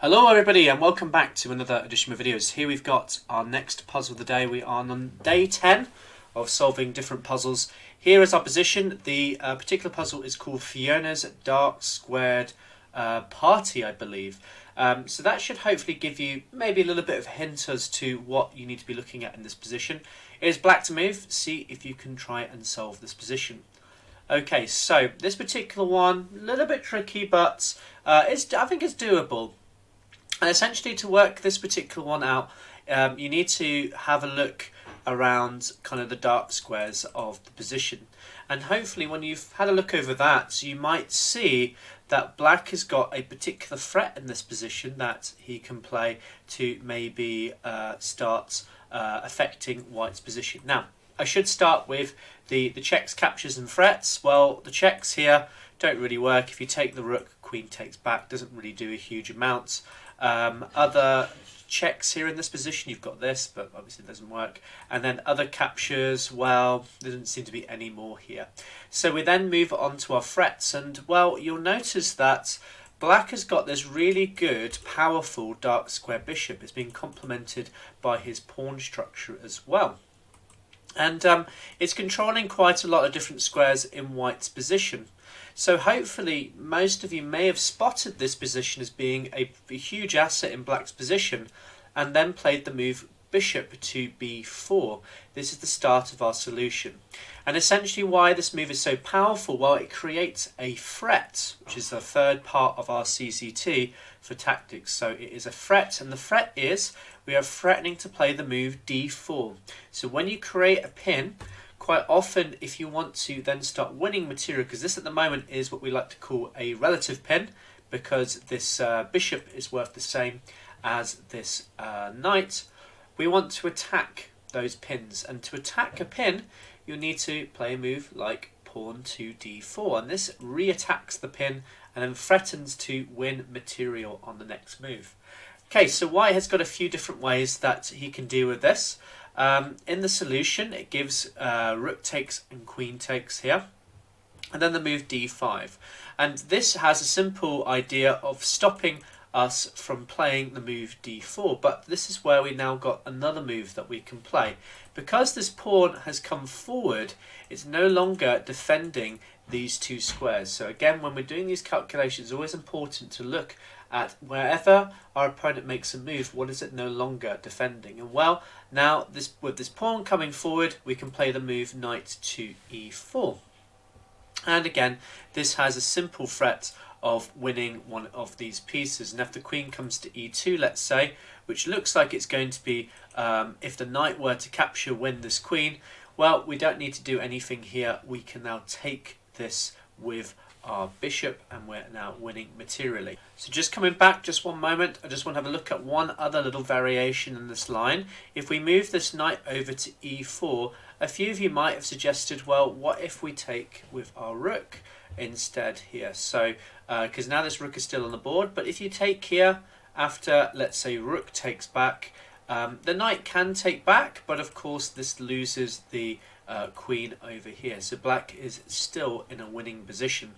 Hello everybody and welcome back to another edition of videos. Here we've got our next puzzle of the day. We are on day 10 of solving different puzzles. Here is our position. The particular puzzle is called Fiona's Dark Squared Party, I believe. So that should hopefully give you maybe a little bit of a hint as to what you need to be looking at in this position. It is black to move. See if you can try and solve this position. Okay, so this particular one, a little bit tricky, but I think it's doable. And essentially, to work this particular one out, you need to have a look around kind of the dark squares of the position. And hopefully when you've had a look over that, you might see that black has got a particular threat in this position that he can play to maybe start affecting white's position. Now, I should start with the checks, captures and threats. Well, the checks here don't really work. If you take the rook, queen takes back, doesn't really do a huge amount. Other checks here in this position, you've got this, but obviously it doesn't work. And then other captures, well, there doesn't seem to be any more here. So we then move on to our threats, and well, you'll notice that black has got this really good, powerful dark square bishop. It's being complemented by his pawn structure as well. And it's controlling quite a lot of different squares in white's position. So hopefully most of you may have spotted this position as being a huge asset in black's position and then played the move bishop to b4. This is the start of our solution. And essentially why this move is so powerful, well, it creates a threat, which is the third part of our CCT for tactics. So it is a threat, and the threat is we are threatening to play the move d4. So when you create a pin, quite often if you want to then start winning material, because this at the moment is what we like to call a relative pin, because this bishop is worth the same as this knight, we want to attack those pins. And to attack a pin, you'll need to play a move like pawn to d4, and this re-attacks the pin and then threatens to win material on the next move. Okay, so white has got a few different ways that he can deal with this. In the solution, it gives rook takes and queen takes here, and then the move d5. And this has a simple idea of stopping us from playing the move d4, but this is where we now got another move that we can play. Because this pawn has come forward, it's no longer defending these two squares. So again, when we're doing these calculations, it's always important to look at wherever our opponent makes a move, what is it no longer defending? And well, now with this pawn coming forward, we can play the move knight to e4. And again, this has a simple threat of winning one of these pieces. And if the queen comes to e2, let's say, which looks like it's going to be, if the knight were to capture, win this queen, well, we don't need to do anything here. We can now take this with our bishop, and we're now winning materially. So just coming back just one moment, I just want to have a look at one other little variation in this line. If we move this knight over to e4, a few of you might have suggested, well, what if we take with our rook instead here? So because now this rook is still on the board, but if you take here after, let's say, rook takes back, the knight can take back, but of course this loses the queen over here. So black is still in a winning position.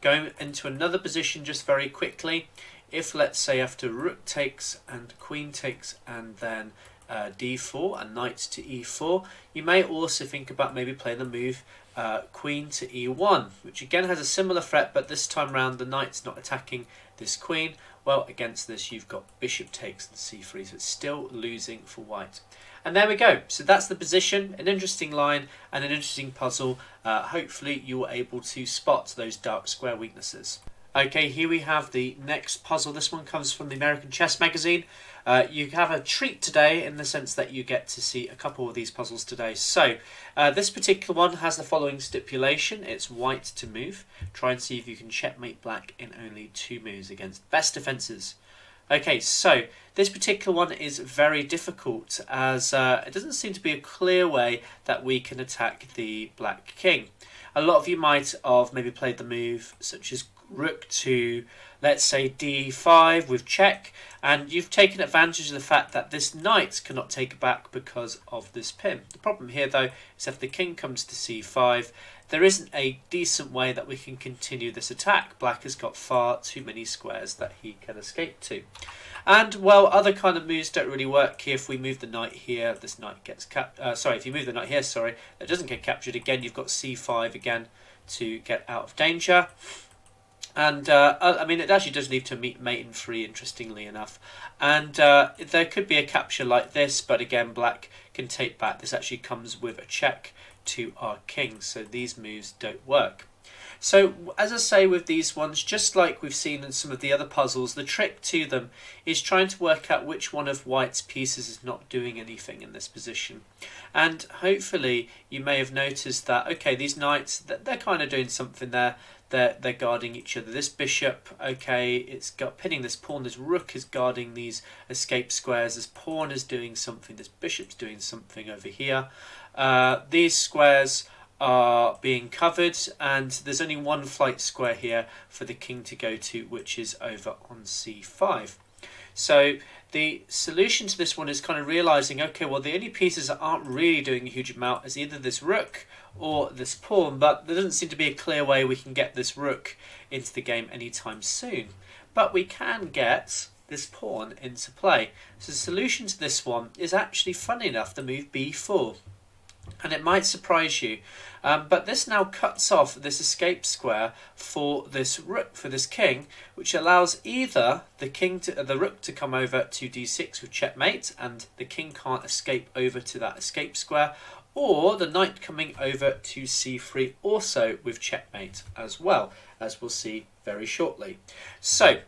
Going into another position just very quickly, if let's say after rook takes and queen takes and then d4 and knight to e4, you may also think about maybe playing the move queen to e1, which again has a similar threat, but this time round the knight's not attacking this queen. Well, against this you've got bishop takes and c3, so it's still losing for white. And there we go. So that's the position, an interesting line and an interesting puzzle. Hopefully you were able to spot those dark square weaknesses. Okay, here we have the next puzzle. This one comes from the American Chess Magazine. You have a treat today in the sense that you get to see a couple of these puzzles today. So this particular one has the following stipulation. It's white to move. Try and see if you can checkmate black in only 2 moves against best defenses. Okay, so this particular one is very difficult as it doesn't seem to be a clear way that we can attack the black king. A lot of you might have maybe played the move such as rook to, let's say, d5 with check, and you've taken advantage of the fact that this knight cannot take it back because of this pin. The problem here, though, is if the king comes to c5, there isn't a decent way that we can continue this attack. Black has got far too many squares that he can escape to. And, well, other kind of moves don't really work here. If we move the knight here, this knight gets if you move the knight here, that doesn't get captured. Again, you've got c5 again to get out of danger. And, I mean, it actually does lead to mate in 3, interestingly enough. And there could be a capture like this, but again, black can take back. This actually comes with a check to our king, so these moves don't work. So, as I say with these ones, just like we've seen in some of the other puzzles, the trick to them is trying to work out which one of white's pieces is not doing anything in this position. And hopefully you may have noticed that, okay, these knights, they're kind of doing something there. They're guarding each other. This bishop, okay, it's got pinning this pawn. This rook is guarding these escape squares. This pawn is doing something. This bishop's doing something over here. These squares are being covered, and there's only one flight square here for the king to go to, which is over on c5. So the solution to this one is kind of realizing, okay, well, the only pieces that aren't really doing a huge amount is either this rook or this pawn, but there doesn't seem to be a clear way we can get this rook into the game anytime soon. But we can get this pawn into play. So the solution to this one is actually, funny enough, the move b4. And it might surprise you, but this now cuts off this escape square for this rook, for this king, which allows either the rook to come over to d6 with checkmate, and the king can't escape over to that escape square, or the knight coming over to c3 also with checkmate as well, as we'll see very shortly. So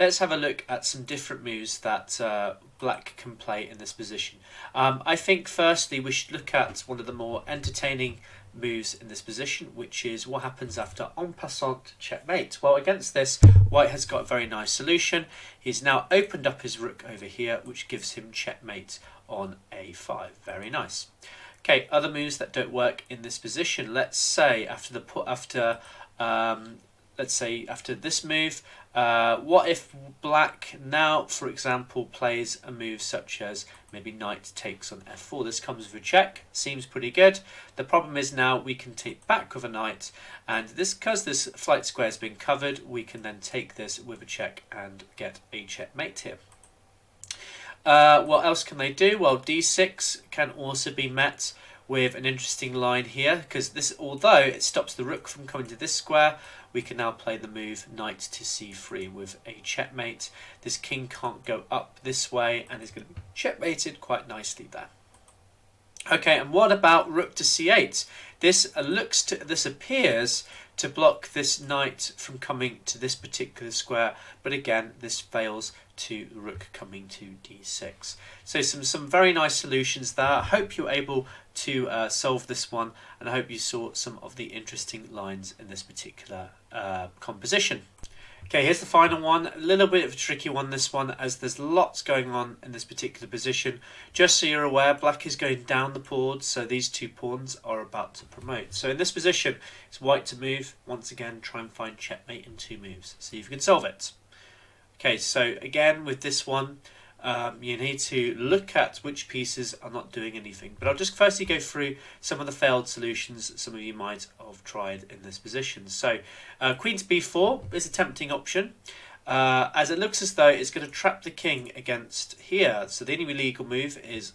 let's have a look at some different moves that black can play in this position. I think firstly we should look at one of the more entertaining moves in this position, which is what happens after en passant checkmate. Well, against this, white has got a very nice solution. He's now opened up his rook over here, which gives him checkmate on a5. Very nice. Okay, other moves that don't work in this position. Let's say after this move, what if black now, for example, plays a move such as maybe knight takes on f4. This comes with a check, seems pretty good. The problem is now we can take back with a knight, and this, because this flight square has been covered, we can then take this with a check and get a checkmate here. What else can they do? Well, d6 can also be met with an interesting line here, because this, although it stops the rook from coming to this square, we can now play the move knight to c3 with a checkmate. This king can't go up this way, and is going to be checkmated quite nicely there. Okay, and what about rook to c8? This appears to block this knight from coming to this particular square, but again, this fails to rook coming to d6. So some very nice solutions there. I hope you're able to solve this one, and I hope you saw some of the interesting lines in this particular composition. Okay, here's the final one. A little bit of a tricky one, this one, as there's lots going on in this particular position. Just so you're aware, black is going down the board, so these two pawns are about to promote. So in this position, it's white to move. Once again, try and find checkmate in 2 moves. See if you can solve it. Okay, so again, with this one, you need to look at which pieces are not doing anything. But I'll just firstly go through some of the failed solutions that some of you might have tried in this position. So queen to b4 is a tempting option, as it looks as though it's going to trap the king against here. So the only legal move is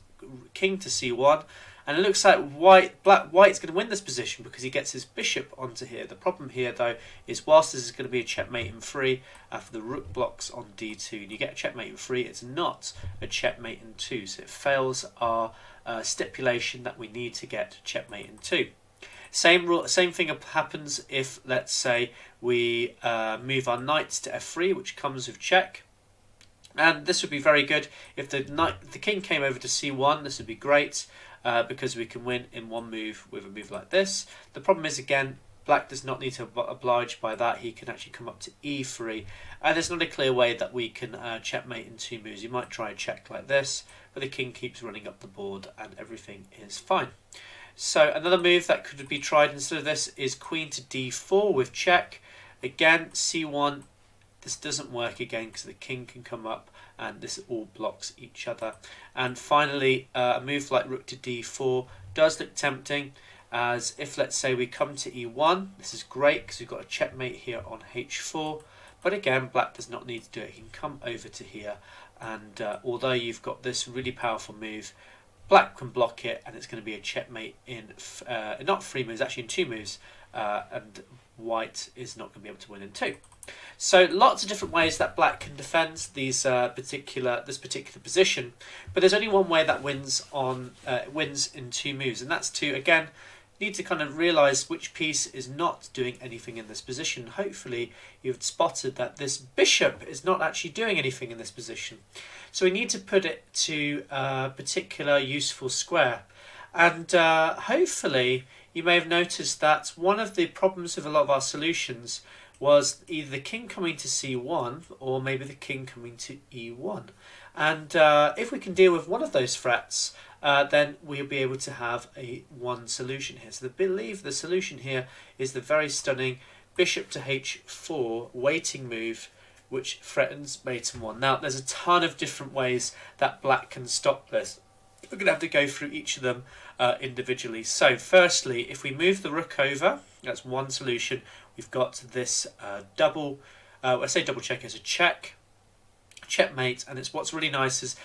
king to c1, and it looks like white's going to win this position because he gets his bishop onto here. The problem here, though, is whilst this is going to be a checkmate in 3, after the rook blocks on d2, and you get a checkmate in 3, it's not a checkmate in 2, so it fails our stipulation that we need to get checkmate in 2. Same thing happens if, let's say, we move our knight to f3, which comes with check. And this would be very good if the king came over to c1. This would be great because we can win in 1 move with a move like this. The problem is, again, black does not need to oblige by that. He can actually come up to e3, and there's not a clear way that we can checkmate in 2 moves. You might try a check like this, but the king keeps running up the board and everything is fine. So another move that could be tried instead of this is queen to d4 with check. Again, c1, this doesn't work again because the king can come up and this all blocks each other. And finally, a move like rook to d4 does look tempting, as if, let's say, we come to e1, this is great because we've got a checkmate here on h4, but again, black does not need to do it. He can come over to here, and although you've got this really powerful move, black can block it, and it's going to be a checkmate in not 3 moves, actually in 2 moves, and white is not going to be able to win in 2. So lots of different ways that black can defend this particular position, but there's only one way that wins in 2 moves, and that's to, again, need to kind of realize which piece is not doing anything in this position. Hopefully you've spotted that this bishop is not actually doing anything in this position, so we need to put it to a particular useful square. And hopefully you may have noticed that one of the problems with a lot of our solutions was either the king coming to c1 or maybe the king coming to e1. And if we can deal with one of those threats, then we'll be able to have one solution here. So I believe the solution here is the very stunning bishop to h4 waiting move, which threatens mate in 1. Now, there's a ton of different ways that black can stop this. We're going to have to go through each of them individually. So firstly, if we move the rook over, that's one solution. We've got this double, I say double check, it's a checkmate, and it's what's really nice is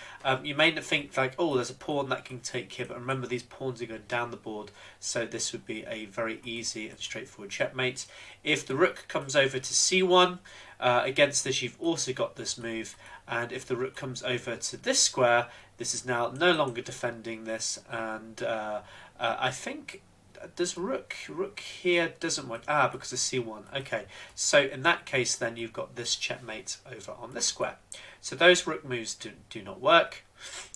you may not think like, oh, there's a pawn that can take here, but remember these pawns are going down the board, so this would be a very easy and straightforward checkmate. If the rook comes over to c1, against this you've also got this move, and if the rook comes over to this square, this is now no longer defending this, and I think does rook here doesn't work, because of c1. Okay, so in that case then you've got this checkmate over on this square, so those rook moves do not work.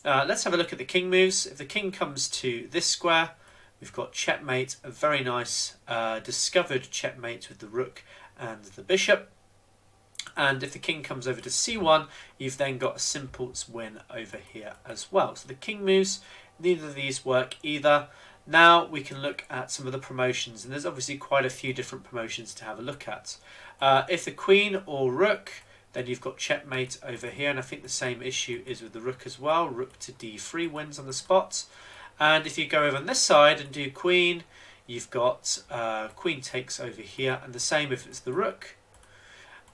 Let's have a look at the king moves. If the king comes to this square, we've got checkmate, a very nice discovered checkmate with the rook and the bishop. And if the king comes over to c1, you've then got a simple win over here as well. So the king moves, neither of these work either. Now we can look at some of the promotions, and there's obviously quite a few different promotions to have a look at. If the queen or rook, then you've got checkmate over here, and I think the same issue is with the rook as well. Rook to d3 wins on the spot. And if you go over on this side and do queen, you've got queen takes over here, and the same if it's the rook.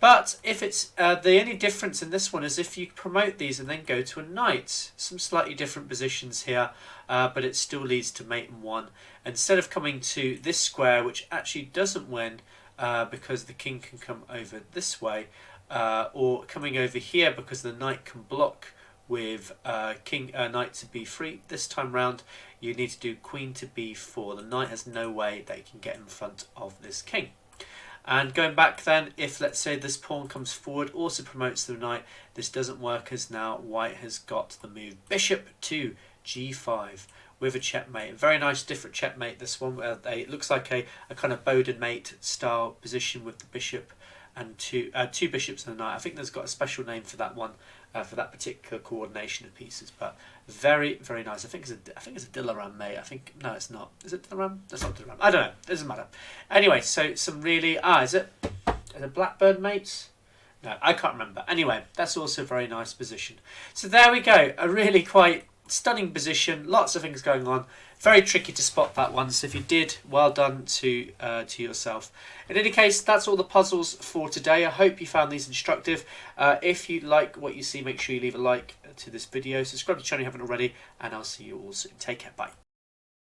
But if it's the only difference in this one is if you promote these and then go to a knight. Some slightly different positions here, but it still leads to mate in 1. Instead of coming to this square, which actually doesn't win because the king can come over this way, or coming over here because the knight can block with knight to b3. This time round, you need to do queen to b4. The knight has no way that he can get in front of this king. And going back then, if let's say this pawn comes forward, also promotes the knight, this doesn't work as now white has got the move bishop to g5 with a checkmate. Very nice different checkmate, this one. It looks like a kind of Bowden mate style position with the bishop and two bishops and a knight. I think there's got a special name for that one, for that particular coordination of pieces, but very, very nice. I think it's a Dilaram mate. No, it's not. Is it Dilaram? That's not Dilaram. I don't know. It doesn't matter. Anyway, so some really is it Blackbird mates? No, I can't remember. Anyway, that's also a very nice position. So there we go. A really quite stunning position. Lots of things going on. Very tricky to spot that one. So if you did, well done to yourself. In any case, that's all the puzzles for today. I hope you found these instructive. If you like what you see, make sure you leave a like to this video. Subscribe to the channel if you haven't already, and I'll see you all soon. Take care. Bye.